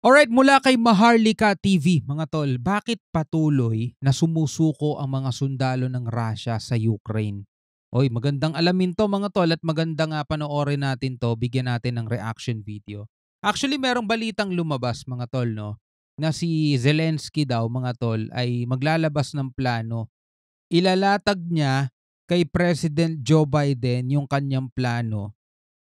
Alright, mula kay Maharlika TV, mga tol, bakit patuloy na sumusuko ang mga sundalo ng Russia sa Ukraine? Oy, magandang alamin to mga tol at maganda nga panoorin natin to, bigyan natin ng reaction video. Actually, merong balitang lumabas mga tol, no, na si Zelensky daw mga tol ay maglalabas ng plano. Ilalatag niya kay President Joe Biden yung kanyang plano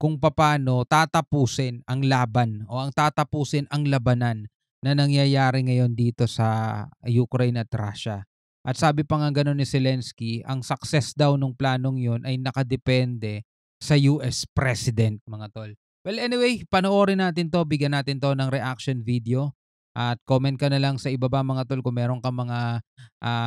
kung papaano tatapusin ang laban o ang tatapusin ang labanan na nangyayari ngayon dito sa Ukraine at Russia. At sabi pa nga gano'n ni Zelensky, ang success daw nung planong yun ay nakadepende sa US President, mga tol. Well, anyway, panoorin natin to, bigyan natin to ng reaction video. At comment ka na lang sa ibaba mga tol kung meron kang mga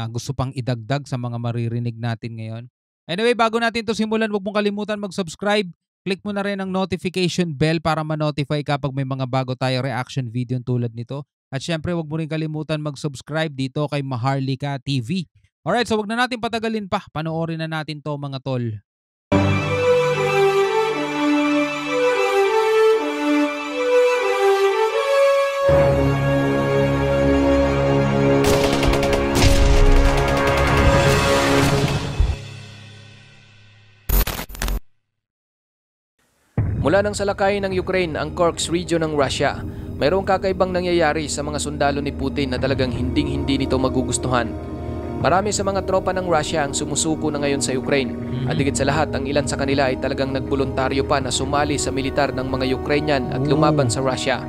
gusto pang idagdag sa mga maririnig natin ngayon. Anyway, bago natin to simulan, huwag mong kalimutan mag-subscribe. Click mo na rin ang notification bell para ma-notify kapag may mga bago tayo reaction video tulad nito. At syempre, huwag mo rin kalimutan mag-subscribe dito kay Maharlika TV. Alright, so huwag na natin patagalin pa. Panoorin na natin to mga tol. Mula nang salakayin ng Ukraine ang Kursk region ng Russia, mayroong kakaibang nangyayari sa mga sundalo ni Putin na talagang hinding-hindi nito magugustuhan. Marami sa mga tropa ng Russia ang sumusuko na ngayon sa Ukraine at higit sa lahat ang ilan sa kanila ay talagang nagboluntaryo pa na sumali sa militar ng mga Ukrainian at lumaban sa Russia.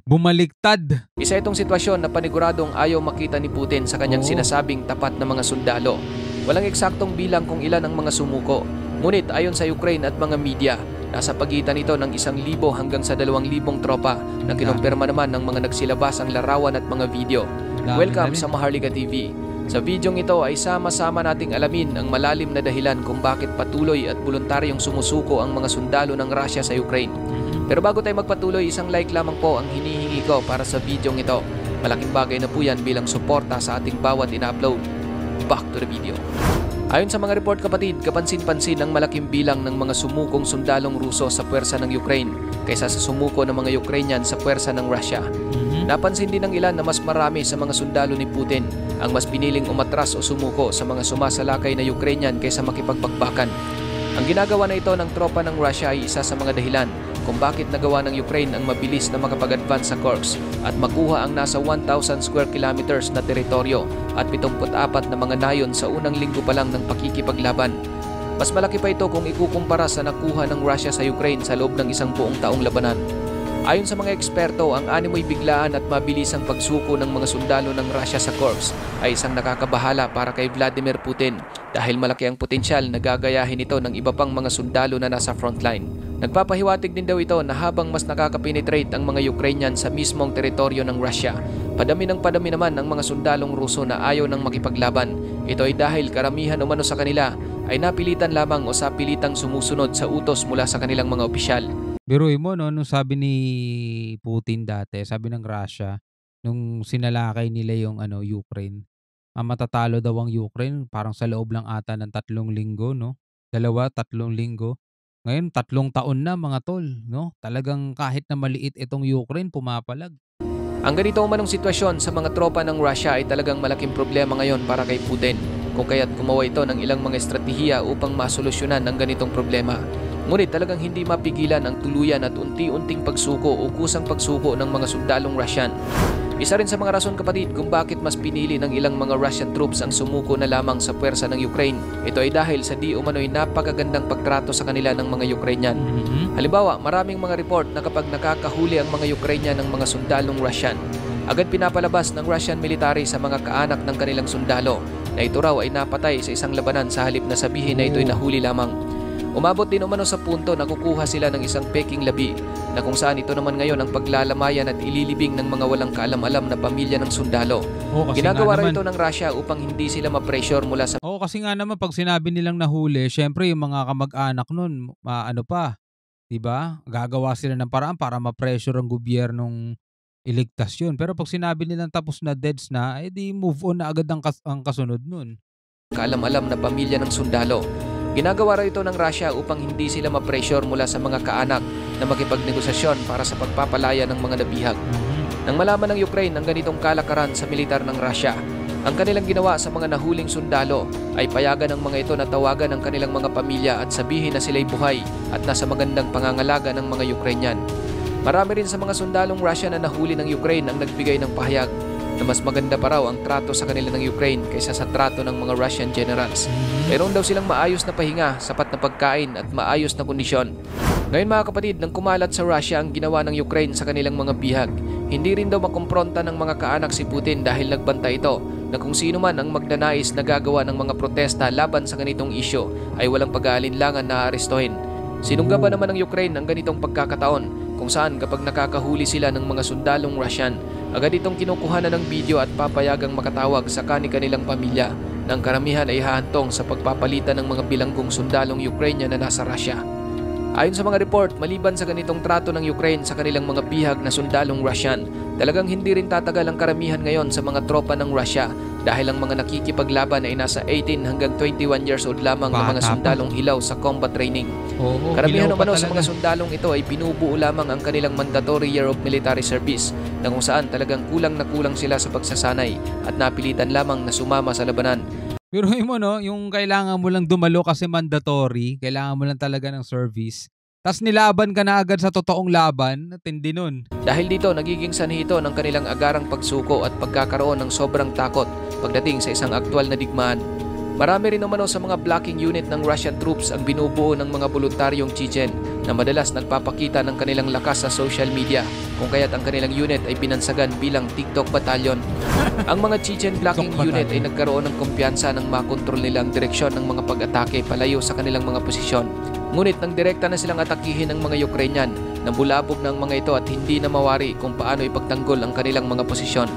Bumaliktad. Isa itong sitwasyon na paniguradong ayaw makita ni Putin sa kanyang sinasabing tapat na mga sundalo. Walang eksaktong bilang kung ilan ang mga sumuko. Ngunit ayon sa Ukraine at mga media, nasa pagitan ito ng 1,000 hanggang sa 2,000 tropa na kinumpirma naman ng mga nagsilabas ang larawan at mga video. Welcome sa Maharlika TV. Sa videong ito ay sama-sama nating alamin ang malalim na dahilan kung bakit patuloy at voluntaryong sumusuko ang mga sundalo ng Russia sa Ukraine. Pero bago tayo magpatuloy, isang like lamang po ang hinihingi ko para sa videong ito. Malaking bagay na po yan bilang suporta sa ating bawat ina-upload. Back to the video. Ayon sa mga report kapatid, kapansin-pansin ang malaking bilang ng mga sumukong sundalong Ruso sa puwersa ng Ukraine kaysa sa sumuko ng mga Ukrainian sa puwersa ng Russia. Napansin din ng ilan na mas marami sa mga sundalo ni Putin ang mas piniling umatras o sumuko sa mga sumasalakay na Ukrainian kaysa makipagbakbakan. Ang ginagawa na ito ng tropa ng Russia ay isa sa mga dahilan kung bakit nagawa ng Ukraine ang mabilis na makapag-advance sa Kursk at makuha ang nasa 1,000 square kilometers na teritoryo at 74 na mga nayon sa unang linggo pa lang ng pakikipaglaban. Mas malaki pa ito kung ikukumpara sa nakuha ng Russia sa Ukraine sa loob ng isang buong taong labanan. Ayon sa mga eksperto, ang animoy biglaan at mabilisang pagsuko ng mga sundalo ng Russia sa Kursk ay isang nakakabahala para kay Vladimir Putin dahil malaki ang potensyal na gagayahin ito ng iba pang mga sundalo na nasa frontline. Nagpapahiwatig din daw ito na habang mas nakakapenetrate ang mga Ukrainian sa mismong teritoryo ng Russia, padami naman ang mga sundalong Ruso na ayaw ng makipaglaban. Ito ay dahil karamihan umano sa kanila ay napilitan lamang o sapilitang sumusunod sa utos mula sa kanilang mga opisyal. Biruin mo, no, nung sabi ni Putin dati, sabi ng Russia, nung sinalakay nila yung Ukraine, matatalo daw ang Ukraine parang sa loob lang ata ng 3 linggo, no? 2, 3 linggo. Ngayon, 3 taon na mga tol, no? Talagang kahit na maliit itong Ukraine, pumapalag. Ang ganito umanong sitwasyon sa mga tropa ng Russia ay talagang malaking problema ngayon para kay Putin, kung kaya't gumawa ito ng ilang mga estratehiya upang masolusyonan ang ganitong problema. Ngunit talagang hindi mapigilan ang tuluyan at unti-unting pagsuko o kusang pagsuko ng mga sundalong Russian. Isa rin sa mga rason kapatid kung bakit mas pinili ng ilang mga Russian troops ang sumuko na lamang sa puwersa ng Ukraine. Ito ay dahil sa di umano'y napakagandang pagtrato sa kanila ng mga Ukrainian. Halimbawa, maraming mga report na kapag nakakahuli ang mga Ukrainian ng mga sundalong Russian, agad pinapalabas ng Russian military sa mga kaanak ng kanilang sundalo na ito raw ay napatay sa isang labanan sa halip na sabihin na ito'y nahuli lamang. Umabot din umano sa punto na kukuha sila ng isang peking labi na kung saan ito naman ngayon ang paglalamayan at ililibing ng mga walang kaalam-alam na pamilya ng sundalo. Ginagawa rin ito ng Russia upang hindi sila ma-pressure mula sa... Kasi nga naman pag sinabi nilang nahuli, syempre yung mga kamag-anak nun, diba? Gagawa sila ng paraan para ma-pressure ang gobyernong iligtas yun. Pero pag sinabi nilang tapos na, deads na, edi move on na agad ang kasunod nun. Kaalam-alam na pamilya ng sundalo. Ginagawa raw ito ng Russia upang hindi sila ma-pressure mula sa mga kaanak na makipagnegosasyon para sa pagpapalaya ng mga nabihag. Nang malaman ng Ukraine ang ganitong kalakaran sa militar ng Russia, ang kanilang ginawa sa mga nahuling sundalo ay payagan ng mga ito na tawagan ang kanilang mga pamilya at sabihin na sila'y buhay at nasa magandang pangangalaga ng mga Ukrainian. Marami rin sa mga sundalong Russia na nahuli ng Ukraine ang nagbigay ng pahayag na mas maganda pa raw ang trato sa kanila ng Ukraine kaysa sa trato ng mga Russian generals. Meron daw silang maayos na pahinga, sapat na pagkain at maayos na kondisyon. Ngayon mga kapatid, nang kumalat sa Russia ang ginawa ng Ukraine sa kanilang mga bihag, hindi rin daw makumpronta ng mga kaanak si Putin dahil nagbanta ito na kung sino man ang magnanais na gagawa ng mga protesta laban sa ganitong isyo ay walang pag-aalinlangan na aarestuhin. Sinunggaban naman ng Ukraine ang ganitong pagkakataon kung saan kapag nakakahuli sila ng mga sundalong Russian, agad itong kinukuha na ng video at papayagang makatawag sa kanilang pamilya na ang karamihan ay hahantong sa pagpapalitan ng mga bilanggong sundalong Ukrainian na nasa Russia. Ayon sa mga report, maliban sa ganitong trato ng Ukraine sa kanilang mga bihag na sundalong Russian, talagang hindi rin tatagal ang karamihan ngayon sa mga tropa ng Russia dahil ang mga nakikipaglaban ay nasa 18 hanggang 21 years old lamang na mga sundalong hilaw sa combat training. Karamihan naman sa mga sundalong ito ay binubuo lamang ang kanilang mandatory year of military service na kung saan talagang kulang na kulang sila sa pagsasanay at napilitan lamang na sumama sa labanan. Pero mo no, yung kailangan mo lang dumalo kasi mandatory, kailangan mo lang talaga ng service. Tas nilaban ka na agad sa totoong laban, tindi nun. Dahil dito, nagiging sanhi ito ng kanilang agarang pagsuko at pagkakaroon ng sobrang takot pagdating sa isang aktwal na digmaan. Marami rin naman sa mga blocking unit ng Russian troops ang binubuo ng mga voluntaryong Chechen na madalas nagpapakita ng kanilang lakas sa social media kung kaya't ang kanilang unit ay binansagan bilang TikTok Battalion. Ang mga Chechen blocking unit ay nagkaroon ng kumpiyansa nang makontrol nila ang direksyon ng mga pag-atake palayo sa kanilang mga posisyon. Ngunit nang direkta na silang atakihin ng mga Ukrainian, nabulabog na ang mga ito at hindi na mawari kung paano ipagtanggol ang kanilang mga posisyon.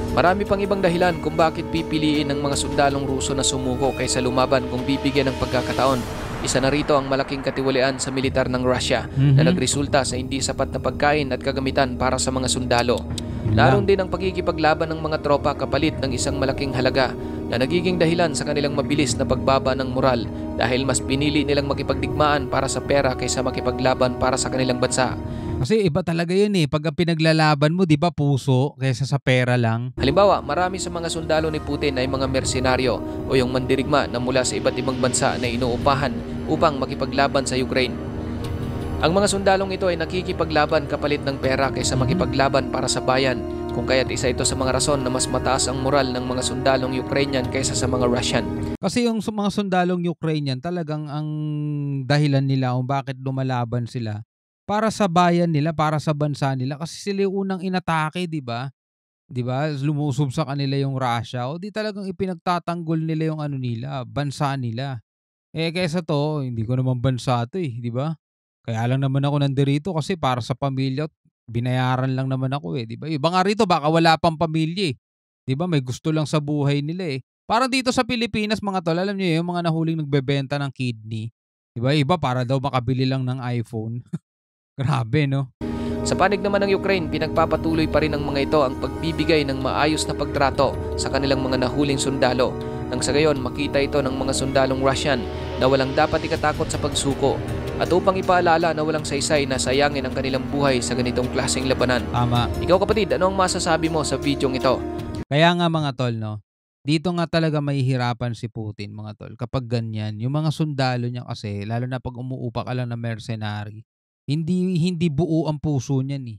Marami pang ibang dahilan kung bakit pipiliin ng mga sundalong Ruso na sumuko kaysa lumaban kung bibigyan ng pagkakataon. Isa na rito ang malaking katiwalian sa militar ng Russia na nagresulta sa hindi sapat na pagkain at kagamitan para sa mga sundalo. Naroon din ang pagkikipaglaban ng mga tropa kapalit ng isang malaking halaga na nagiging dahilan sa kanilang mabilis na pagbaba ng moral dahil mas pinili nilang makipagdigmaan para sa pera kaysa makipaglaban para sa kanilang bansa. Kasi iba talaga yun pag ang pinaglalaban mo, di ba, puso kaysa sa pera lang. Halimbawa, marami sa mga sundalo ni Putin ay mga mersenaryo o yung mandirigma na mula sa iba't ibang bansa na inuupahan upang makipaglaban sa Ukraine. Ang mga sundalong ito ay nakikipaglaban kapalit ng pera kaysa makipaglaban para sa bayan, kung kaya't isa ito sa mga rason na mas mataas ang moral ng mga sundalong Ukrainian kaysa sa mga Russian. Kasi yung mga sundalong Ukrainian talagang ang dahilan nila kung bakit lumalaban sila para sa bayan nila, para sa bansa nila kasi sila yung unang inatake, 'di ba? 'Di ba? Lumusob sa kanila yung Russia o di talagang ipinagtatanggol nila yung ano nila, bansa nila. Kaysa to, hindi ko naman bansa 'to, 'di ba? Kaya lang naman ako nandirito kasi para sa pamilya, binayaran lang naman ako, 'di ba? Iba nga rito baka wala pang pamilya, 'di ba? May gusto lang sa buhay nila. Parang dito sa Pilipinas mga tol, alam niyo yung mga nahuling nagbebenta ng kidney, 'di ba? Iba para daw makabili lang ng iPhone. Grabe, no? Sa panig naman ng Ukraine, pinagpapatuloy pa rin ng mga ito ang pagbibigay ng maayos na pagtrato sa kanilang mga nahuling sundalo. Nang sa gayon, makita ito ng mga sundalong Russian na walang dapat ikatakot sa pagsuko at upang ipaalala na walang saysay na sayangin ang kanilang buhay sa ganitong klaseng labanan. Tama. Ikaw kapatid, ano ang masasabi mo sa videong ito? Kaya nga mga tol, no? Dito nga talaga mahihirapan si Putin mga tol kapag ganyan. Yung mga sundalo niya kasi, lalo na pag umuupa ka lang na mercenary, hindi buo ang puso niyan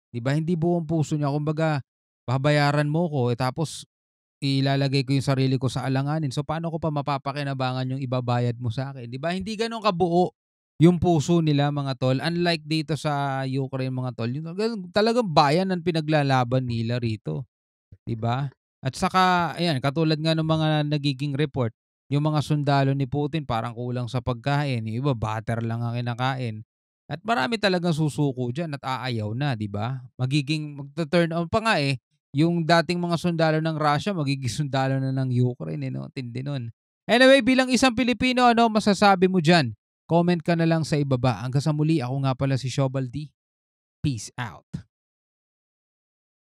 'Di ba? Hindi buo ang puso niya. Kumbaga, babayaran mo ko tapos ilalagay ko yung sarili ko sa alanganin. So paano ko pa mapapakinabangan yung ibabayad mo sa akin? 'Di ba? Hindi gano'n kabuo yung puso nila mga tol. Unlike dito sa Ukraine mga tol, yung talagang bayan ang pinaglalaban nila rito. 'Di ba? At saka ayan, katulad nga ng mga nagiging report, yung mga sundalo ni Putin parang kulang sa pagkain, yung iba butter lang ang kinakain. At marami talagang susuko diyan at aayaw na, 'di ba? Magiging magtu-turn on pa nga yung dating mga sundalo ng Russia magiging sundalo na ng Ukraine 'no, tindi nun. Anyway, bilang isang Pilipino ano masasabi mo diyan? Comment ka na lang sa ibaba. Hanggang sa muli, ako nga pala si Shobal D. Peace out.